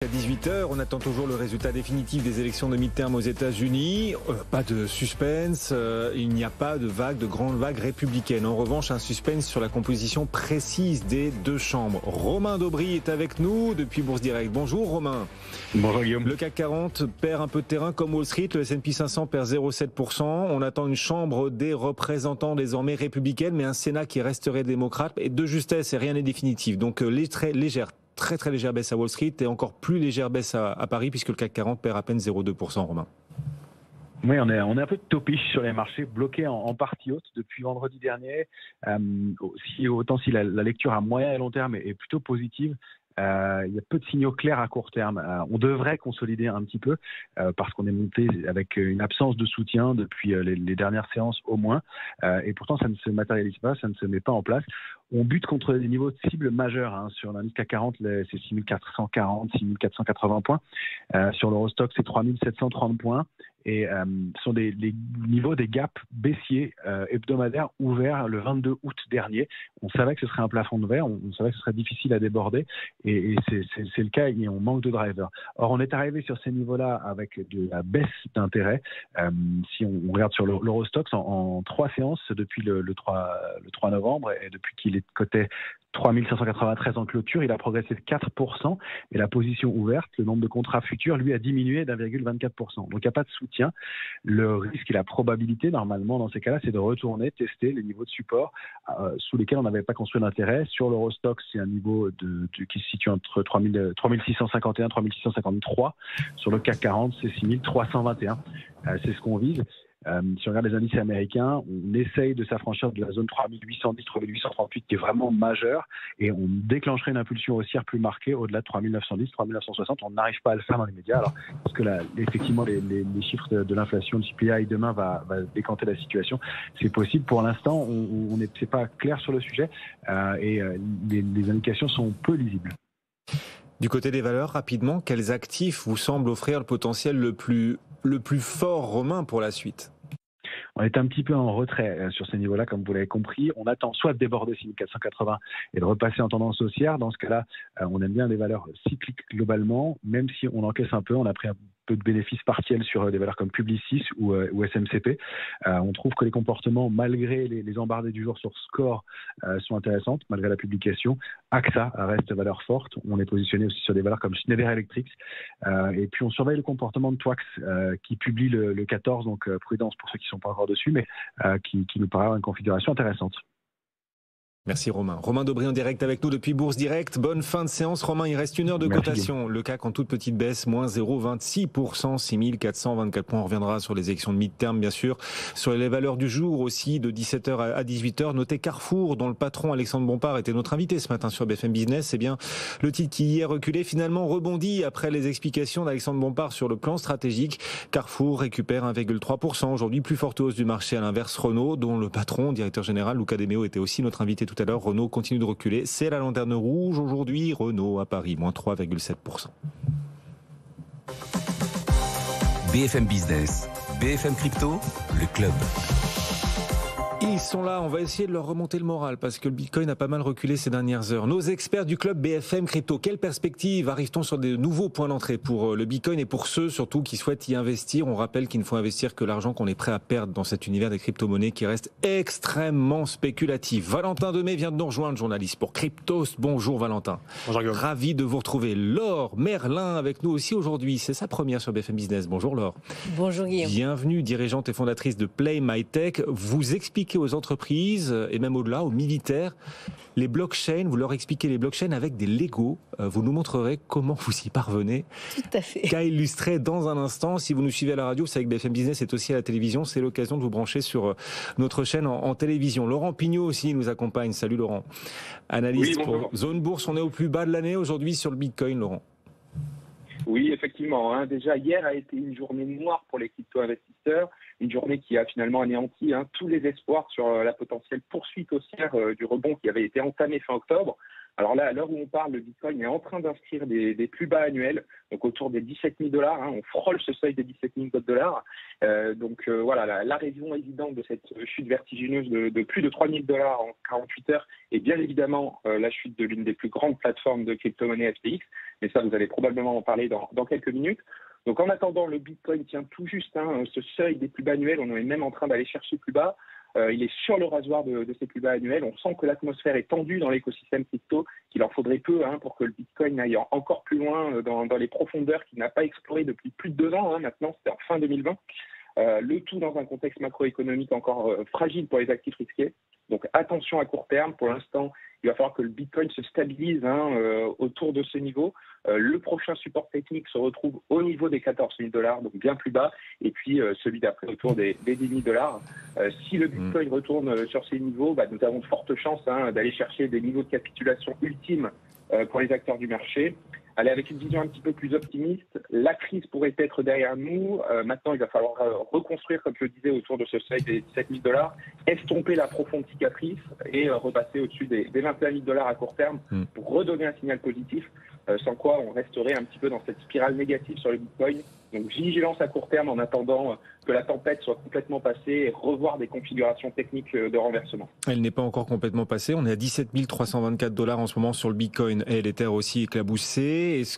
À 18h, on attend toujours le résultat définitif des élections de mi-terme aux États-Unis. Pas de suspense, il n'y a pas de grande vague républicaine. En revanche, un suspense sur la composition précise des deux chambres. Romain Daubry est avec nous depuis Bourse Direct. Bonjour Romain. Bonjour Guillaume. Le CAC 40 perd un peu de terrain comme Wall Street. Le S&P 500 perd 0,7%. On attend une chambre des représentants désormais républicaine, mais un Sénat qui resterait démocrate. Et de justesse, et rien n'est définitif. Donc très légère baisse à Wall Street et encore plus légère baisse à Paris puisque le CAC 40 perd à peine 0,2%, Romain. Oui, on est un peu de topiche sur les marchés, bloqués en partie haute depuis vendredi dernier. Autant si la lecture à moyen et long terme est plutôt positive, il y a peu de signaux clairs à court terme. On devrait consolider un petit peu parce qu'on est monté avec une absence de soutien depuis les dernières séances au moins. Et pourtant, ça ne se matérialise pas, ça ne se met pas en place. On bute contre des niveaux de cible majeurs. Sur l'indice CAC 40, c'est 6440, 6480 points. Sur l'Eurostoxx, c'est 3730 points. Et ce sont des niveaux, des gaps baissiers hebdomadaires ouverts le 22 août dernier. On savait que ce serait un plafond de verre, on savait que ce serait difficile à déborder et c'est le cas et on manque de drivers. Or, on est arrivé sur ces niveaux-là avec de la baisse d'intérêt. Si on regarde sur l'Eurostoxx en 3 séances depuis le 3 novembre et depuis qu'il est coté 3593 en clôture, il a progressé de 4%, et la position ouverte, le nombre de contrats futurs, lui, a diminué d'1,24%. Donc, il n'y a pas de soutien. Le risque et la probabilité, normalement, dans ces cas-là, c'est de retourner tester les niveaux de support sous lesquels on n'avait pas construit d'intérêt. Sur l'Eurostoxx, c'est un niveau qui se situe entre 3651 et 3653. Sur le CAC 40, c'est 6321. C'est ce qu'on vise. Si on regarde les indices américains, on essaye de s'affranchir de la zone 3810, 3838 qui est vraiment majeure et on déclencherait une impulsion haussière plus marquée au-delà de 3910, 3960. On n'arrive pas à le faire dans les médias parce que effectivement les chiffres de l'inflation, du CPI demain va décanter la situation. C'est possible. Pour l'instant, c'est pas clair sur le sujet et les indications sont peu lisibles. Du côté des valeurs, rapidement, quels actifs vous semblent offrir le potentiel le plus fort, Romain, pour la suite ? On est un petit peu en retrait sur ces niveaux-là, comme vous l'avez compris. On attend soit de déborder 6480 et de repasser en tendance haussière. Dans ce cas-là, on aime bien les valeurs cycliques globalement, même si on encaisse un peu. On a pris un peu de bénéfices partiels sur des valeurs comme Publicis ou SMCP. On trouve que les comportements, malgré les embardées du jour sur Score, sont intéressantes, malgré la publication. AXA reste valeur forte. On est positionné aussi sur des valeurs comme Schneider Electric. Et puis on surveille le comportement de Twax qui publie le 14, donc prudence pour ceux qui ne sont pas encore dessus, mais qui nous paraît une configuration intéressante. Merci Romain. Romain Daubry en direct avec nous depuis Bourse Direct. Bonne fin de séance. Romain, il reste 1 heure de cotation. Le CAC en toute petite baisse, moins 0,26%, 6424 points. On reviendra sur les élections de mi-terme, bien sûr. Sur les valeurs du jour aussi, de 17h à 18h. Notez Carrefour, dont le patron Alexandre Bompard était notre invité ce matin sur BFM Business. C'est bien le titre qui hier reculé, finalement rebondit après les explications d'Alexandre Bompard sur le plan stratégique. Carrefour récupère 1,3%. Aujourd'hui, plus forte hausse du marché. À l'inverse, Renault, dont le patron, directeur général, Luca De Meo, était aussi notre invité tout à l'heure. Renault continue de reculer. C'est la lanterne rouge aujourd'hui. Renault à Paris, moins 3,7%. BFM Business, BFM Crypto, le club. Ils sont là, on va essayer de leur remonter le moral parce que le Bitcoin a pas mal reculé ces dernières heures. Nos experts du club BFM Crypto, quelle perspective? Arrive-t-on sur de nouveaux points d'entrée pour le Bitcoin et pour ceux surtout qui souhaitent y investir? On rappelle qu'il ne faut investir que l'argent qu'on est prêt à perdre dans cet univers des crypto-monnaies qui reste extrêmement spéculatif. Valentin Demey vient de nous rejoindre, journaliste pour Cryptost. Bonjour Valentin. Bonjour Guillaume. Ravi de vous retrouver. Laure Merlin avec nous aussi aujourd'hui. C'est sa première sur BFM Business. Bonjour Laure. Bonjour Guillaume. Bienvenue, dirigeante et fondatrice de Play My Tech. Vous expliquez aux entreprises et même au-delà, aux militaires, les blockchains, vous leur expliquez les blockchains avec des Lego. Vous nous montrerez comment vous y parvenez. Tout à fait. Qu'à illustrer dans un instant. Si vous nous suivez à la radio, c'est avec BFM Business, c'est aussi à la télévision. C'est l'occasion de vous brancher sur notre chaîne en télévision. Laurent Pignot aussi nous accompagne. Salut Laurent. Analyste pour Zone Bourse. On est au plus bas de l'année aujourd'hui sur le Bitcoin, Laurent. Oui, effectivement. Déjà, hier a été une journée noire pour les crypto-investisseurs, une journée qui a finalement anéanti tous les espoirs sur la potentielle poursuite haussière du rebond qui avait été entamé fin octobre. Alors là, à l'heure où on parle, le Bitcoin est en train d'inscrire des plus bas annuels, donc autour des 17 000 $. On frôle ce seuil des 17 000 $. Voilà, la raison évidente de cette chute vertigineuse de plus de 3 000 $ en 48 heures est bien évidemment la chute de l'une des plus grandes plateformes de crypto-monnaie FTX. Mais ça, vous allez probablement en parler dans quelques minutes. Donc en attendant, le Bitcoin tient tout juste ce seuil des plus bas annuels. On est même en train d'aller chercher plus bas. Il est sur le rasoir de ces plus bas annuels. On sent que l'atmosphère est tendue dans l'écosystème crypto, qu'il en faudrait peu pour que le Bitcoin aille encore plus loin dans les profondeurs qu'il n'a pas explorées depuis plus de 2 ans. Maintenant, c'était en fin 2020. Le tout dans un contexte macroéconomique encore fragile pour les actifs risqués. Donc attention à court terme. Pour l'instant, il va falloir que le Bitcoin se stabilise autour de ce niveau. Le prochain support technique se retrouve au niveau des 14 000 $, donc bien plus bas, et puis celui d'après autour des 10 000 $. Si le Bitcoin retourne sur ces niveaux, nous avons de fortes chances d'aller chercher des niveaux de capitulation ultimes pour les acteurs du marché. Allez, avec une vision un petit peu plus optimiste, la crise pourrait être derrière nous. Maintenant, il va falloir reconstruire, comme je le disais, autour de ce seuil des 17 000 $, estomper la profonde cicatrice et repasser au-dessus des 21 000 $ à court terme pour redonner un signal positif, sans quoi on resterait un petit peu dans cette spirale négative sur le Bitcoin. Donc vigilance à court terme en attendant que la tempête soit complètement passée et revoir des configurations techniques de renversement. Elle n'est pas encore complètement passée. On est à 17 324 $ en ce moment sur le Bitcoin et l'Ether aussi éclaboussé. Est-ce